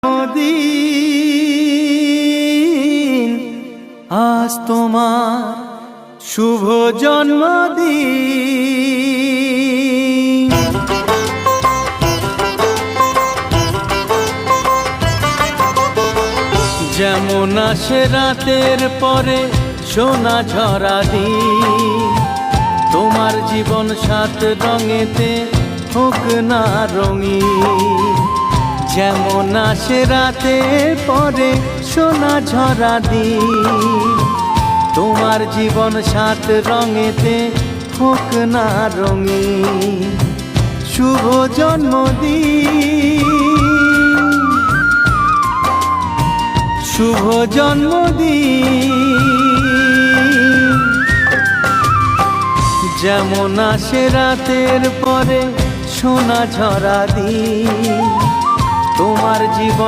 জন্মদিন আজ তোমার শুভ জন্মদিন। যেমন আসে রাতের পরে সোনা ঝরা দিন, তোমার জীবন সাত রঙেতে হোক না রঙিন। যেমন আসে রাতের পরে সোনা ঝরা দিন, তোমার জীবন সাত রঙেতে হোক না রঙিন। শুভ জন্মদিন, শুভ জন্মদিন। যেমন আসে রাতের পরে সোনা ঝরা দিন, তোমার জীবন